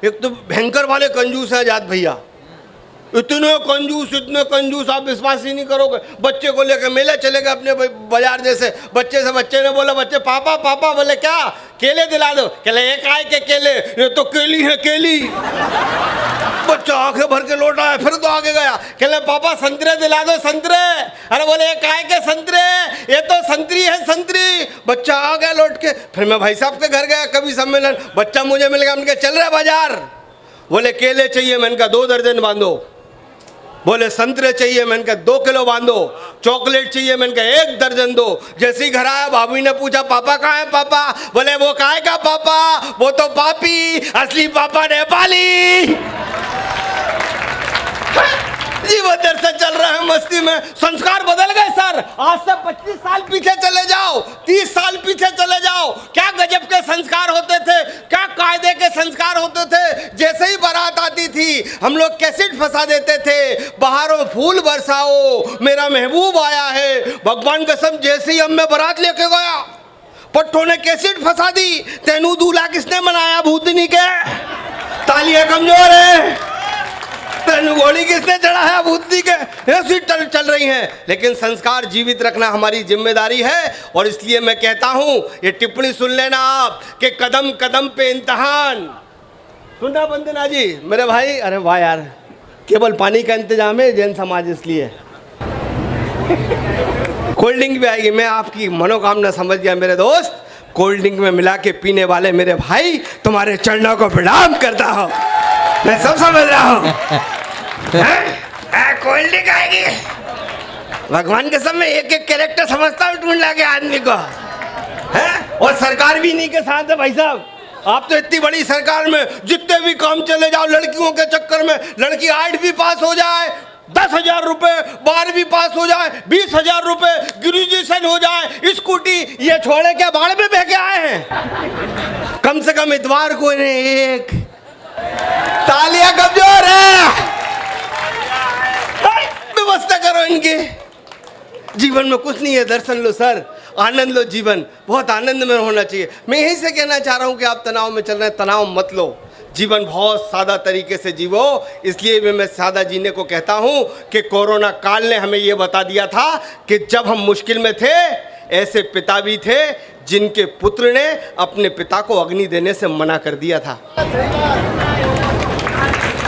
एक तो भयंकर वाले कंजूस है आजाद भैया, इतने कंजूस आप विश्वास ही नहीं करोगे। बच्चे को लेकर मेले चले गए अपने बाजार जैसे, बच्चे ने बोला बच्चे पापा पापा, बोले क्या केले दिला दो, कहले एक आए के केले, ये तो केली है केली। बच्चा आंखें भर के लौट आया, फिर तो आगे गया, कहले पापा संतरे दिला दो संतरे, अरे बोले एक आए के संतरे, ये तो संतरी है संतरी। बच्चा आ गया लौट के, फिर मैं भाई साहब के घर गया कवि सम्मेलन, बच्चा मुझे मिल गया, उनके चल रहे बाजार, बोले केले चाहिए, मैंने कहा 2 दर्जन बांधो, बोले संतरे चाहिए, मैंने कहा 2 किलो बांधो, चॉकलेट चाहिए, मैंने कहा 1 दर्जन दो। जैसे ही घर आया भाभी ने पूछा पापा कहाँ है पापा, बोले वो कहाँ का पापा, वो तो पापी, असली पापा नेपाली। जीवन दर्शन चल रहा है मस्ती में, संस्कार बदल गए सर। आज से 25 साल पीछे चले जाओ, 30 साल पीछे चले जाओ, क्या गजब के संस्कार होते थे, क्या कायदे के संस्कार होते थे। जैसे ही बारात आती थी हम लोग कैसेट फंसा देते थे, बहारों फूल बरसाओ मेरा महबूब आया है। भगवान कसम जैसे ही हम मैं बारात लेके गया, पट्टों ने कैसेट फंसा दी, तेनू दूल्हा किसने बनाया भूतनी के, तालियां कमजोर है, गोली किसने चढ़ाया भूतनी के, ऐसी चल रही हैं। लेकिन संस्कार जीवित रखना हमारी जिम्मेदारी है, और इसलिए मैं कहता हूं, ये टिप्पणी सुन लेना आप कि कदम कदम पे इम्तिहान। सुनना बंदना जी मेरे भाई, अरे वाह यार, केवल पानी का इंतजाम है जैन समाज, इसलिए कोल्ड ड्रिंक भी आएगी। मैं आपकी मनोकामना समझ गया मेरे दोस्त, कोल्ड ड्रिंक में मिला के पीने वाले मेरे भाई, तुम्हारे चरणों को प्रणाम करता हूँ, मैं सब समझ रहा हूँ। कोल्ड ड्रिंक आएगी, भगवान के समय एक एक कैरेक्टर समझता हूँ ढूंढ लाके आदमी को है, और सरकार भी नहीं के साथ है भाई साहब। आप तो इतनी बड़ी सरकार में जितने भी काम चले जाओ, लड़कियों के चक्कर में, लड़की 8वीं पास हो जाए 10,000 रुपए, 12वीं पास हो जाए 20,000 रुपए, ग्रेजुएशन हो जाए स्कूटी, ये छोड़े क्या बाढ़ में बह के आए हैं। कम से कम इतवार को इन्हें एक तालियां कमजोर है, व्यवस्था करो इनके। जीवन में कुछ नहीं है, दर्शन लो सर, आनंद लो, जीवन बहुत आनंद में होना चाहिए। मैं यहीं से कहना चाह रहा हूं कि आप तनाव में चल रहे हैं, तनाव मत लो, जीवन बहुत सादा तरीके से जीवो। इसलिए मैं सादा जीने को कहता हूं कि कोरोना काल ने हमें यह बता दिया था कि जब हम मुश्किल में थे, ऐसे पिता भी थे जिनके पुत्र ने अपने पिता को अग्नि देने से मना कर दिया था।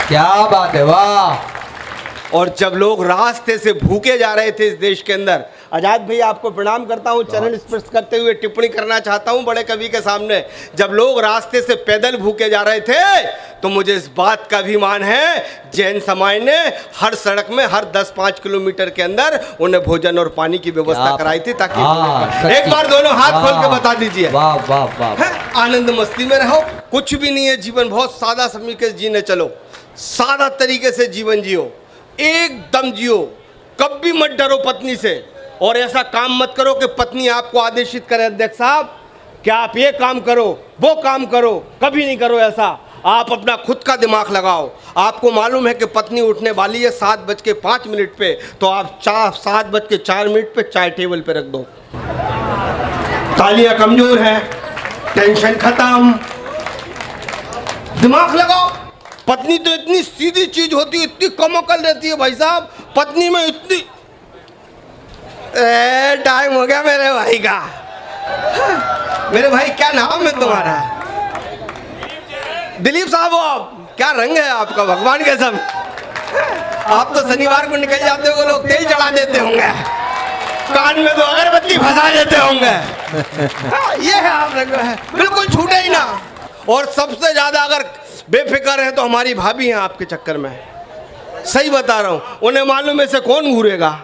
क्या बात है, वाह। और जब लोग रास्ते से भूखे जा रहे थे इस देश के अंदर, आजाद भैया आपको प्रणाम करता हूँ, चरण स्पर्श करते हुए टिप्पणी करना चाहता हूँ बड़े कवि के सामने। जब लोग रास्ते से पैदल भूखे जा रहे थे, तो मुझे इस बात का अभिमान है, जैन समाज ने हर सड़क में हर 10-5 किलोमीटर के अंदर उन्हें भोजन और पानी की व्यवस्था कराई थी, ताकि एक बार दोनों हाथ खोल के बता दीजिए। वाह वाह वाह। आनंद मस्ती में रहो, कुछ भी नहीं है, जीवन बहुत सादा तरीके से जीने चलो, सादा तरीके से जीवन जियो, एकदम जियो, कभी मत डरो पत्नी से, और ऐसा काम मत करो कि पत्नी आपको आदेशित करे, अध्यक्ष साहब क्या आप ये काम करो वो काम करो, कभी नहीं करो ऐसा। आप अपना खुद का दिमाग लगाओ। आपको मालूम है कि पत्नी उठने वाली है 7:05 पे, तो आप 7:04 पे चाय टेबल पे रख दो। तालियां कमजोर है, टेंशन खत्म, दिमाग लगाओ। पत्नी तो इतनी सीधी चीज होती है, इतनी कमोकल रहती है भाई साहब, पत्नी में इतनी। टाइम हो गया मेरे भाई का। मेरे भाई क्या नाम है तुम्हारा? दिलीप साहब हो आप? क्या रंग है आपका, भगवान के कसम। आप तो शनिवार को निकल जाते हो, लोग तेल चढ़ा देते होंगे, कान में तो अगरबत्ती फंसा देते होंगे। ये है आप रंग है, बिल्कुल छूटे ही ना। और सबसे ज्यादा अगर बेफिक्र है तो हमारी भाभी हैं आपके चक्कर में, सही बता रहा हूं, उन्हें मालूम है से कौन घूरेगा।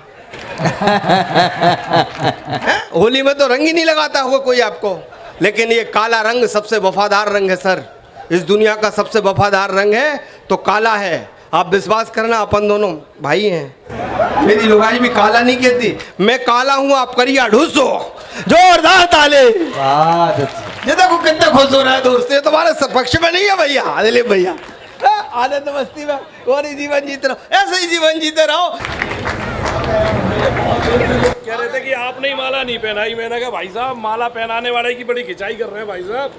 होली में तो रंग ही नहीं लगाता होगा कोई आपको, लेकिन ये काला रंग सबसे वफादार रंग है सर, इस दुनिया का सबसे वफादार रंग है तो काला है। आप विश्वास करना, अपन दोनों भाई हैं। मेरी लुगाई भी काला नहीं कहती, मैं काला हूँ, आप करिया ढूंसो। जोरदार ताले। ये देखो कितने खुश हो रहा है दोस्त, ये तुम्हारे पक्ष में नहीं है भैया, दिलीप भैया। आनंद मस्ती में और ही जीवन जीते रहो, ऐसे ही जीवन जीते रहो। कह रहे थे कि आपने ही माला नहीं पहनाई, मैंने कहा भाई साहब माला पहनाने वाले की बड़ी खिंचाई कर रहे हैं भाई साहब।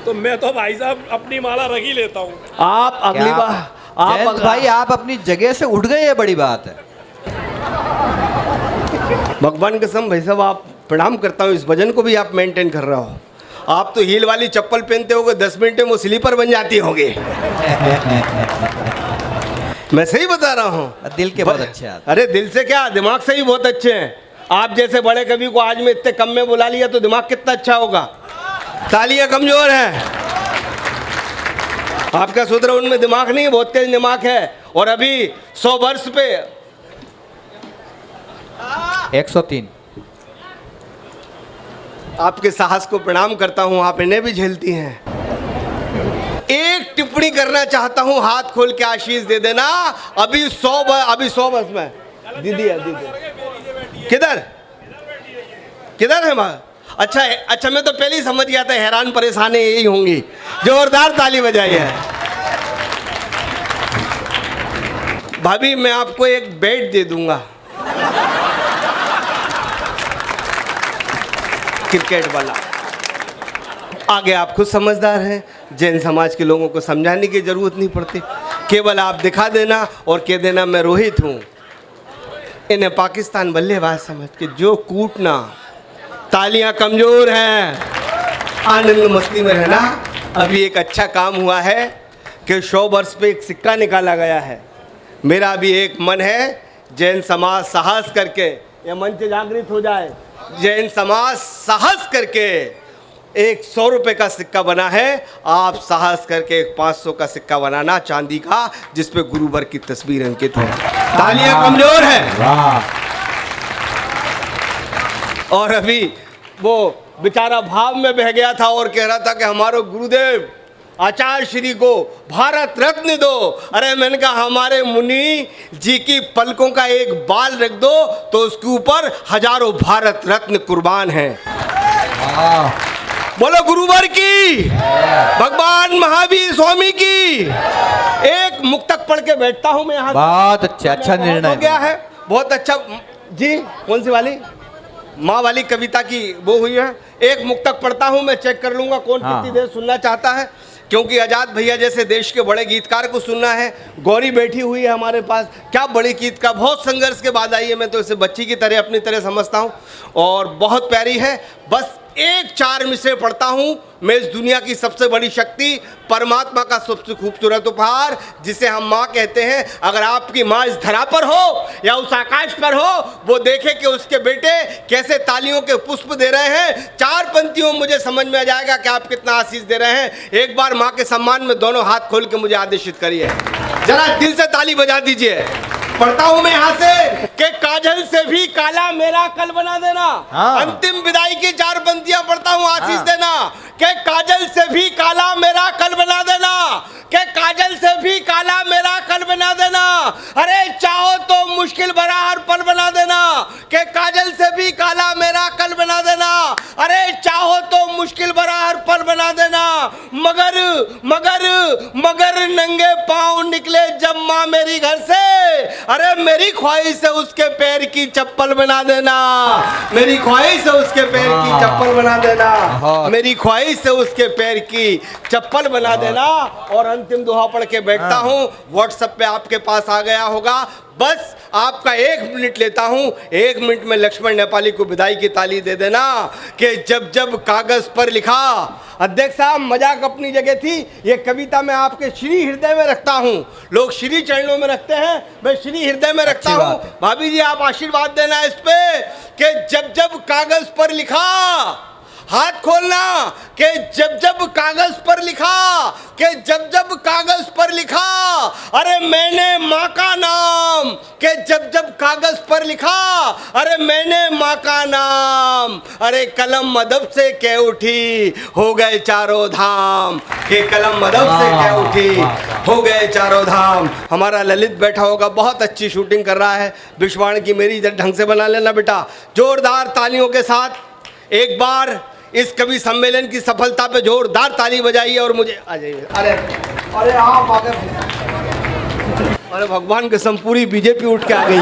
तो मैं तो भाई साहब अपनी माला रख ही लेता हूँ। आप अगली क्या बार जयंत भाई आप अपनी जगह से उठ गए, ये बड़ी बात है। भगवान कसम भाई साहब, आप प्रणाम करता हूँ, इस वजन को भी आप मेंटेन कर रहे हो। आप तो हील वाली चप्पल पहनते होगे, 10 मिनट में वो स्लीपर बन जाती होगी। मैं सही बता रहा हूँ। दिल के बहुत अच्छे आदमी। अरे दिल से क्या, दिमाग से ही बहुत अच्छे हैं। आप जैसे बड़े कवि को आज में इतने कम में बुला लिया तो दिमाग कितना अच्छा होगा। तालियां कमजोर हैं। आपका सूत्र उनमें दिमाग नहीं, बहुत तेज दिमाग है। और अभी 100 वर्ष पे 103। आपके साहस को प्रणाम करता हूं, आप इन्हें भी झेलती हैं। एक टिप्पणी करना चाहता हूं, हाथ खोल के आशीष दे देना। अभी 100 वर्ष में दीदी है, दीदी किधर है माँ? अच्छा मैं तो पहले ही समझ गया था, हैरान परेशानी यही होंगी। जोरदार ताली बजाई है। भाभी मैं आपको एक बेड दे दूंगा, क्रिकेट वाला। आगे आप खुद समझदार हैं, जैन समाज के लोगों को समझाने की जरूरत नहीं पड़ती, केवल आप दिखा देना और कह देना मैं रोहित हूं। इन्हें पाकिस्तान बल्लेबाज समझ के जो कूटना। तालियां कमजोर हैं, आनंद मस्ती में रहना। अभी एक अच्छा काम हुआ है कि 100 वर्ष पे एक सिक्का निकाला गया है। मेरा भी एक मन है, जैन समाज साहस करके ये मंच जागृत हो जाए। जैन समाज साहस करके एक 100 रुपये का सिक्का बना है, आप साहस करके एक 500 का सिक्का बनाना चांदी का, जिसपे गुरुवर की तस्वीर अंकित हो। तालियां कमजोर है। और अभी वो बेचारा भाव में बह गया था और कह रहा था कि हमारे गुरुदेव आचार्य श्री को भारत रत्न दो। अरे मैंने कहा हमारे मुनि जी की पलकों का एक बाल रख दो तो उसके ऊपर हजारों भारत रत्न कुर्बान हैं। बोलो गुरुवर की, भगवान महावीर स्वामी की। एक मुक्तक पढ़ के बैठता हूं मैं यहाँ। बहुत अच्छा निर्णय हो गया है, बहुत अच्छा जी। कौन सी वाली? माँ वाली कविता की वो हुई है। एक मुक्तक पढ़ता हूं मैं, चेक कर लूंगा कौन कितनी देर सुनना चाहता है, क्योंकि आजाद भैया जैसे देश के बड़े गीतकार को सुनना है। गौरी बैठी हुई है हमारे पास, क्या बड़ी गीत का, बहुत संघर्ष के बाद आई है। मैं तो इसे बच्ची की तरह अपनी तरह समझता हूँ और बहुत प्यारी है। बस एक 4 मिसरे पढ़ता हूँ। मैं इस दुनिया की सबसे बड़ी शक्ति, परमात्मा का सबसे खूबसूरत उपहार, जिसे हम माँ कहते हैं। अगर आपकी माँ इस धरा पर हो या उस आकाश पर हो, वो देखे कि उसके बेटे कैसे तालियों के पुष्प दे रहे हैं। 4 पंक्तियों मुझे समझ में आ जाएगा कि आप कितना आशीष दे रहे हैं। एक बार माँ के सम्मान में दोनों हाथ खोल के मुझे आदेशित करिए, जरा दिल से ताली बजा दीजिए। पढ़ता हूं मैं यहाँ से कि काजल से भी काला मेरा कल बना देना। अंतिम विदाई की 4 पंक्तियां पढ़ता हूं, आशीष देना। कि काजल से भी काला मेरा कल बना देना, कि काजल से भी काला मेरा कल बना देना। अरे चाहो तो मुश्किल भरा हर पल बना देना, कि काजल से भी काला मेरा कल बना देना। अरे चाहो तो मुश्किल भरा हर पल बना देना। मगर मगर मगर नंगे पांव निकले जब माँ मेरी घर से, अरे मेरी ख्वाहिश है उसके पैर की चप्पल बना देना। मेरी ख्वाहिश है उसके पैर की चप्पल बना देना। मेरी ख्वाहिश से उसके पैर की चप्पल बना देना। और अंतिम दुआ पढ़ के बैठता हूँ। व्हाट्सएप पे आपके पास आ गया होगा। बस आपका 1 मिनट लेता हूँ। 1 मिनट में लक्ष्मण नेपाली को विदाई की ताली दे देना कि जब जब कागज पर लिखा। अध्यक्ष साहब, मजाक अपनी जगह थी, ये कविता मैं आपके श्री हृदय में रखता हूँ। लोग श्री चरणों में रखते हैं, मैं श्री हृदय में रखता हूँ। भाभी जी आप आशीर्वाद देना इस पे कि जब जब कागज पर लिखा, हाथ खोलना, कि जब जब कागज पर लिखा, कि जब जब कागज पर लिखा, अरे मैंने माँ का नाम, कि जब जब कागज पर लिखा, अरे मैंने माँ का नाम। अरे कलम मदद से कह उठी, हो गए चारों धाम। कि कलम मदद से कह उठी, हो गए चारों धाम। हमारा ललित बैठा होगा, बहुत अच्छी शूटिंग कर रहा है। विश्वाण की मेरी ढंग से बना लेना बेटा। जोरदार तालियों के साथ एक बार इस कवि सम्मेलन की सफलता पे जोरदार ताली बजाइए और मुझे आ जाइए। अरे आप आ गए। अरे भगवान कसम, पूरी बीजेपी उठ के आ गई।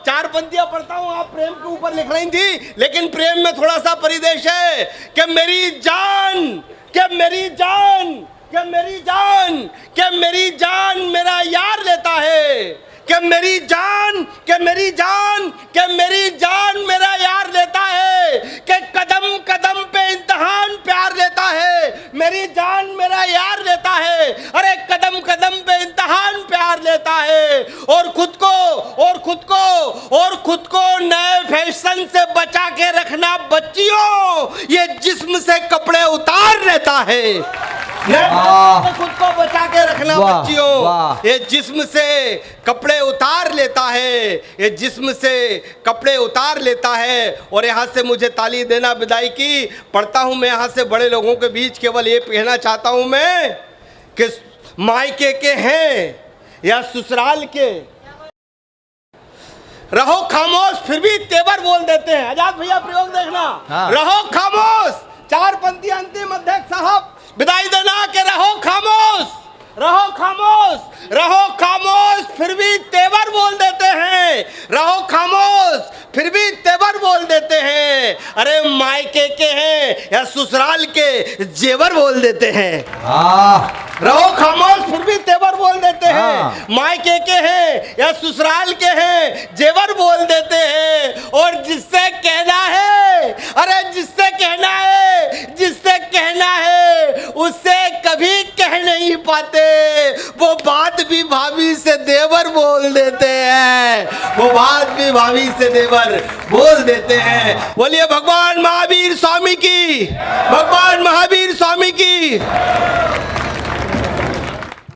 4 पंक्तियां पढ़ता हूँ, आप प्रेम के ऊपर लिख रही थी, लेकिन प्रेम में थोड़ा सा परिदेश है कि मेरी जान कि मेरी जान, कि मेरी जान, कि मेरी जान मेरा यार लेता है, कि मेरी जान, कि मेरी जान, कि मेरी जान मेरा यार लेता है, कि कदम कदम पे इम्तिहान प्यार लेता है, मेरी जान मेरा यार लेता है, अरे कदम कदम पे इम्तिहान प्यार लेता है, और खुद को और खुद को और खुद को नए फैशन से बचा के रखना बच्चियों, ये जिस्म से कपड़े उतार लेता है। खुद को बचा के रखना वाह, बच्चियों, वाह। ये जिस्म से कपड़े उतार लेता है, ये जिस्म से कपड़े उतार लेता है। और यहाँ से मुझे ताली देना विदाई की पढ़ता हूँ मैं यहाँ से बड़े लोगों के बीच केवल ये कहना चाहता हूँ मैं कि मायके के हैं या ससुराल के, रहो खामोश फिर भी तेवर बोल देते हैं। आजाद भैया प्रयोग देखना, हाँ। रहो खामोश, चार पंक्ति अंतिम अध्यक्ष साहब विदाई देना कि रहो खामोश, रहो खामोश, रहो खामोश फिर भी तेवर बोल देते हैं, रहो खामोश फिर भी तेवर बोल देते हैं, अरे मायके के हैं या ससुराल के जेवर बोल देते हैं। रहो खामोश फिर भी तेवर बोल देते हैं, मायके के हैं या ससुराल के हैं जेवर बोल देते हैं। और जिससे कहना है, अरे जिससे कहना है, जिससे कहना है उससे कभी कह नहीं पाते, वो बात भी भाभी से देवर बोल देते हैं, वो बात भी भाभी से देवर बोल देते हैं। बोलिए भगवान महावीर स्वामी की, भगवान महावीर स्वामी की।